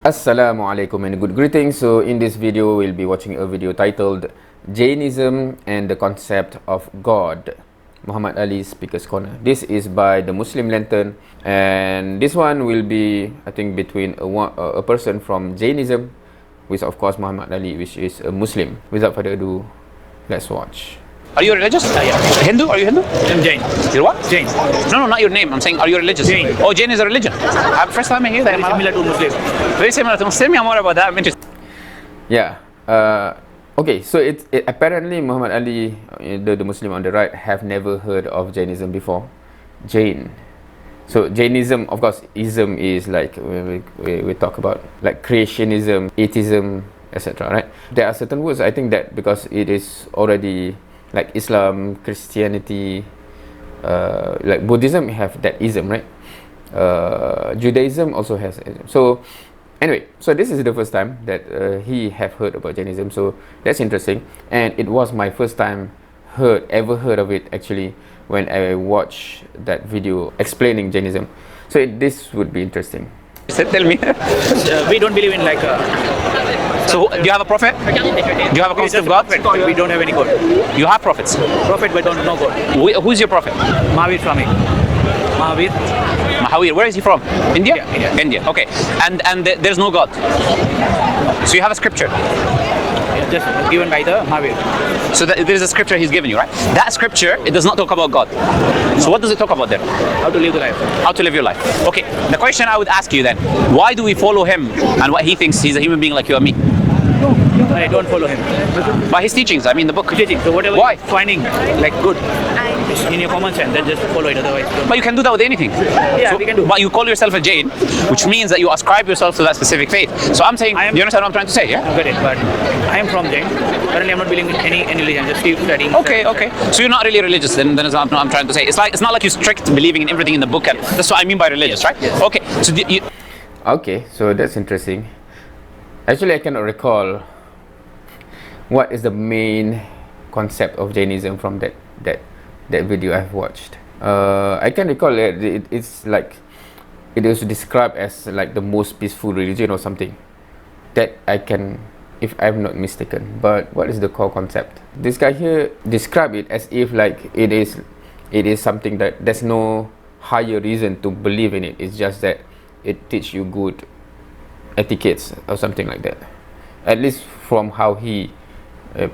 Assalamu alaikum and good greetings. So in this video we'll be watching a video titled Jainism and the Concept of God, Muhammed Ali Speaker's Corner. This is by the Muslim Lantern, and this one will be, I think, between a person from Jainism, which of course Muhammad Ali, which is a Muslim. Without further ado, let's watch. Are you religious? Yeah. Hindu? Are you Hindu? I'm Jain. You're what? Jain. No, not your name. I'm saying, are you religious? Jain. Oh, Jain is a religion. First time I hear that. Very similar to Muslim. Very similar to Muslim. Tell me more about that. I'm interested. Yeah. Okay, so it apparently Muhammad Ali, the Muslim on the right, have never heard of Jainism before. Jain. So Jainism, of course, ism is like we talk about like creationism, atheism, etc. Right? There are certain words I think that because it is already like Islam, Christianity, like Buddhism have that ism, right? Judaism also has ism. So anyway, so this is the first time that he have heard about Jainism, so that's interesting. And it was my first time ever heard of it actually when I watched that video explaining Jainism. So this would be interesting. Tell me. We don't believe in like. So, do you have a prophet? Do you have a concept of God? We don't have any God. You have prophets. Prophet, but don't know God. Who's your prophet? Mahavir from it. Mahavir. Mahavir. Where is he from? India? India. India. Okay. And there's no God. So you have a scripture. Yeah, just given by the Mahavir. So there is a scripture he's given you, right? That scripture, it does not talk about God. So what does it talk about then? How to live the life. How to live your life. Okay, the question I would ask you then, why do we follow him and what he thinks he's a human being like you and me? I don't follow him. By his teachings, I mean the book. Teaching. So whatever Why? you're finding like good in your common sense, then just follow it. Otherwise, don't. But you can do that with anything. Yeah, we can do. But you call yourself a Jain, which means that you ascribe yourself to that specific faith. So I'm saying, you understand what I'm trying to say, yeah? I get it, but I am from Jain. Currently, I'm not believing in any religion. Just keep studying. Okay. So you're not really religious, then is what I'm trying to say. It's not like you're strict believing in everything in the book. And that's what I mean by religious, right? Yes. Okay. So Okay, so that's interesting. Actually, I cannot recall what is the main concept of Jainism from that video I've watched. I can recall that it's like it is described as like the most peaceful religion or something. That I can, if I'm not mistaken. But what is the core concept? This guy here described it as if like it is something that there's no higher reason to believe in it. It's just that it teach you good etiquettes or something like that. At least from how he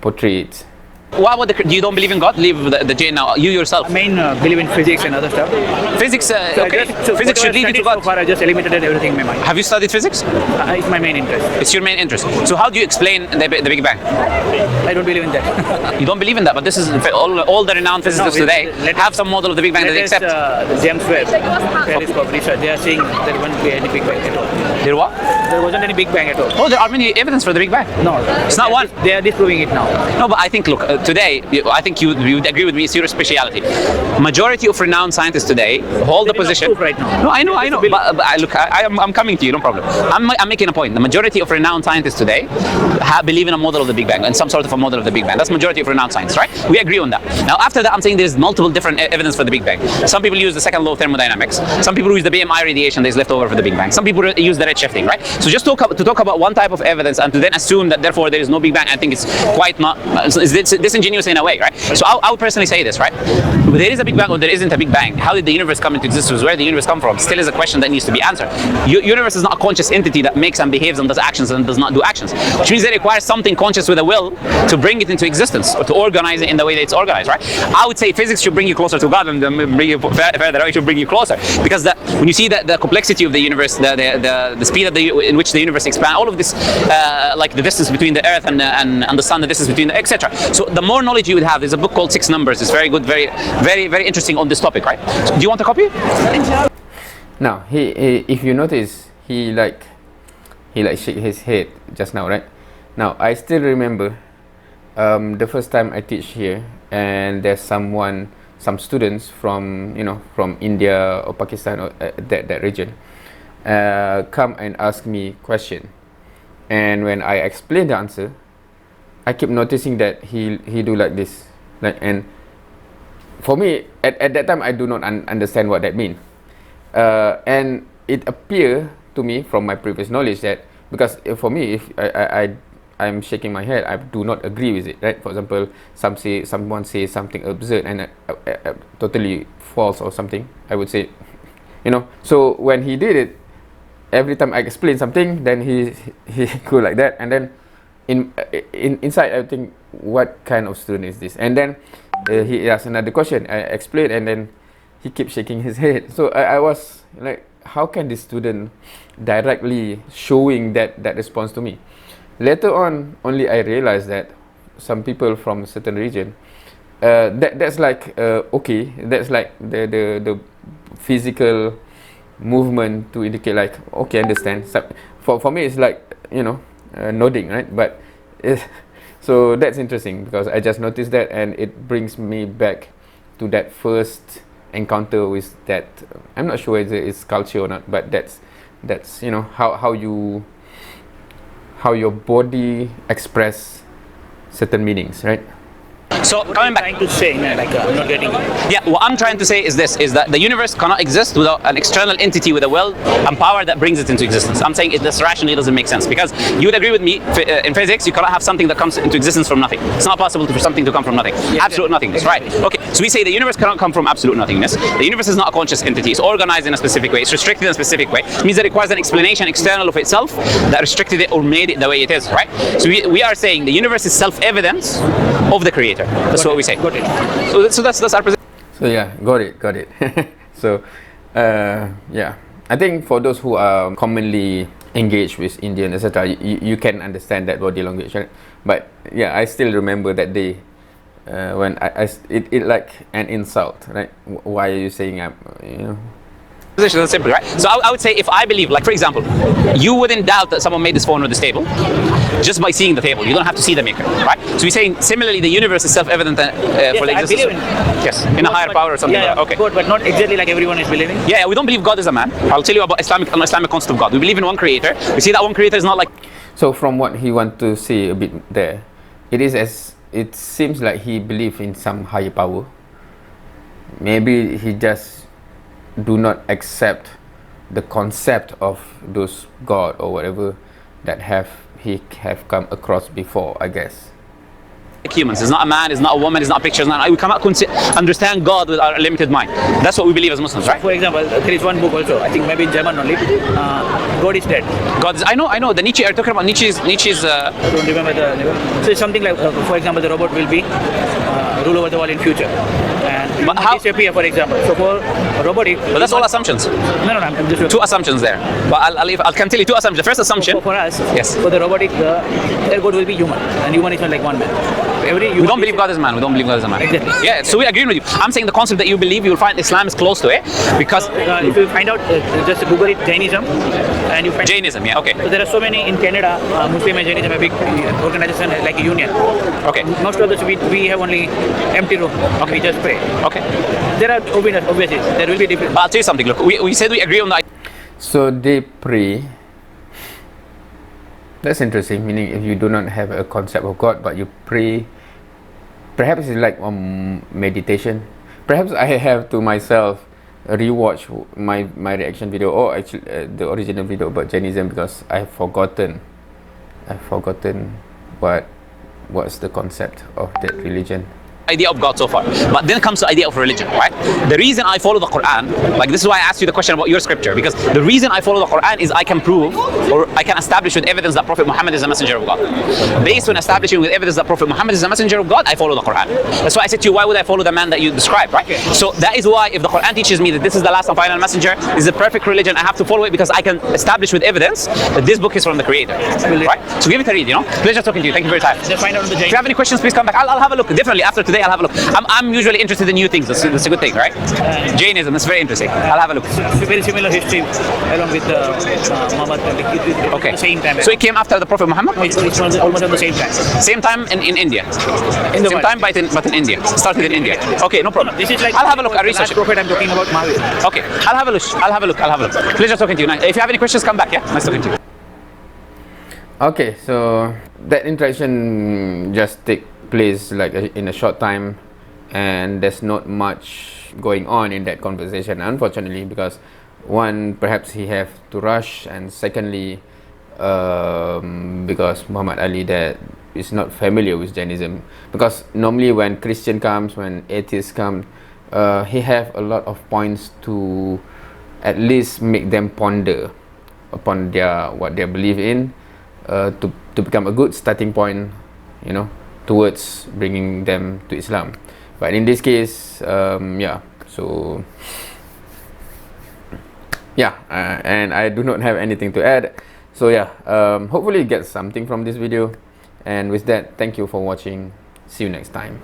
portrayed it. why would you don't believe in God? Leave the Jain now. You yourself. I mean, believe in physics and other stuff. Physics, okay. So Physics should lead you to so God. far, I just eliminated everything in my mind. Have you studied physics? It's my main interest. It's your main interest. So how do you explain the Big Bang? I don't believe in that. You don't believe in that, but this is all the renowned physicists today have some model of the Big Bang that they accept. The James Webb telescope research, they are saying there won't be any Big Bang at all. There what? There wasn't any Big Bang at all. Oh, there are many evidence for the Big Bang. No, It's not one. They are disproving it now. No, but I think, look, today, I think you would agree with me, it's your speciality. Majority of renowned scientists today hold the There is no position. proof right now. No, I know. But I'm coming to you, no problem. I'm making a point. The majority of renowned scientists today believe in a model of the Big Bang, and some sort of a model of the Big Bang. That's majority of renowned science, right? We agree on that. Now, after that, I'm saying there's multiple different evidence for the Big Bang. Some people use the second law of thermodynamics. Some people use the BMI radiation that is left over for the Big Bang. Some people use the redshifting, right? So just to talk about one type of evidence and to then assume that therefore there is no Big Bang, I think it's quite not, it's disingenuous in a way, right? So I would personally say this, right? There is a Big Bang or there isn't a Big Bang. How did the universe come into existence? Where did the universe come from? Still is a question that needs to be answered. Universe is not a conscious entity that makes and behaves and does actions and does not do actions, which means it requires something conscious with a will to bring it into existence or to organize it in the way that it's organized, right? I would say physics should bring you closer to God and bring you further away, should bring you closer, because when you see the complexity of the universe, the speed in which the universe expands, all of this, like the distance between the Earth and the Sun, the distance between etc. So the more knowledge you would have, there's a book called Six Numbers. It's very good, very interesting on this topic, right? So, do you want a copy? Now, if you notice, he shake his head just now, right? Now, I still remember the first time I teach here, and there's some students from India or Pakistan or that region come and ask me question, and when I explain the answer, I keep noticing that he do like this, and for me at that time I do not understand what that means, and it appear to me from my previous knowledge that because for me, if I'm shaking my head, I do not agree with it, right? For example, someone says something absurd and totally false or something, I would say, So when he did it, every time I explain something, then he go like that, and then inside I think, what kind of student is this? And then he asked another question. I explained, and then he kept shaking his head. So I was like, how can this student directly showing that response to me? Later on, only I realized that some people from a certain region, that's like okay, that's like the physical movement to indicate like, okay, understand. So for me, it's like nodding, right? But so that's interesting because I just noticed that, and it brings me back to that first encounter with that. I'm not sure whether it's culture or not, but that's how your body express certain meanings, right? So coming back, Trying to say, like, I'm not getting it. yeah, what I'm trying to say is this: is that the universe cannot exist without an external entity with a will and power that brings it into existence. I'm saying this rationally doesn't make sense, because you would agree with me in physics, you cannot have something that comes into existence from nothing. It's not possible for something to come from nothing. Absolute nothingness, right? Okay, so we say the universe cannot come from absolute nothingness. The universe is not a conscious entity. It's organized in a specific way. It's restricted in a specific way. It means that it requires an explanation external of itself that restricted it or made it the way it is, right? So we are saying the universe is self-evidence of the creator. That's what we say. Got it. So that's our position. So yeah, got it. So yeah, I think for those who are commonly engaged with Indian, etc., you can understand that body language, right? But yeah, I still remember that day when it like an insult, right? Why are you saying Position is simple, right? So I would say, if I believe, like for example, you wouldn't doubt that someone made this phone or this table just by seeing the table. You don't have to see the maker, right? So we're saying similarly, the universe is self-evident for the I existence. believe in Yes, in a higher power or something. Yeah, like that. Okay. God, but not exactly like everyone is believing. Yeah, we don't believe God is a man. I'll tell you about an Islamic concept of God. We believe in one creator. We see that one creator is not like. So from what he want to say a bit there, it seems like he believe in some higher power. Maybe he just do not accept the concept of those God or whatever that he have come across before, I guess. Humans. It's not a man, it's not a woman, it's not a picture, we cannot understand God with our limited mind. That's what we believe as Muslims, right? For example, there is one book also, I think maybe in German only, God is dead. God is, I know, the Nietzsche, are you talking about Nietzsche's I don't remember the name. So it's something like, for example, the robot will be rule over the world in future. And but how? disappear, for example. So for a robotic... But that's all assumptions. No, I'm just... Two assumptions there. But I can tell you two assumptions. The first assumption... For us, yes. For the robotic, their God will be human. And human is not like one man. We don't believe God is a man. We don't believe God is a man. Exactly. Yeah, so we agree with you. I'm saying the concept that you believe, you will find Islam is close to it, because... if you find out, just Google it, Jainism, and you find... Jainism, yeah, okay. So there are so many in Canada, Muslim and Jainism, a big organization like a union. Okay. Most of us, we have only empty room. Okay. We just pray. Okay. There are obviously, there will be different... But I'll tell you something, look, we said we agree on the... So they pray. That's interesting, meaning if you do not have a concept of God, but you pray, perhaps it's like meditation. Perhaps I have to myself rewatch my reaction video, or actually the original video about Jainism, because I've forgotten what's the concept of that religion. Idea of God so far, but then comes the idea of religion, right? The reason I follow the Quran, like this is why I asked you the question about your scripture, because the reason I follow the Quran is I can prove, or I can establish with evidence that Prophet Muhammad is a messenger of God. Based on establishing with evidence that Prophet Muhammad is a messenger of God, I follow the Quran. That's why I said to you, why would I follow the man that you described, right? So that is why, if the Quran teaches me that this is the last and final messenger, this is the perfect religion, I have to follow it, because I can establish with evidence that this book is from the Creator, right? So give it a read, Pleasure talking to you. Thank you for your time. Just find out on the If you have any questions, please come back. I'll have a look. Definitely after today, I'll have a look. I'm usually interested in new things. That's a good thing, right? Jainism, that's very interesting. I'll have a look. It's a very similar history along with Muhammad Ali. Okay. At the same time. So it came after the Prophet Muhammad? It's almost at the same time. Same time in India. In the Same world. time, but in India. Started in India. Okay, no problem. This is like I'll have a look. I'll the research last it. prophet I'm talking about, Muhammad. Okay, I'll have a look. Pleasure talking to you. If you have any questions, come back. Yeah, nice talking to you. Okay, so that interaction just take place like in a short time, and there's not much going on in that conversation, unfortunately, because one, perhaps he have to rush, and secondly, because Muhammad Ali that is not familiar with Jainism. Because normally when Christian comes, when atheists come, he have a lot of points to at least make them ponder upon what they believe in, to become a good starting point, you know, towards bringing them to Islam. But in this case, yeah, so yeah, and I do not have anything to add. So yeah, hopefully you get something from this video, and with that, thank you for watching. See you next time.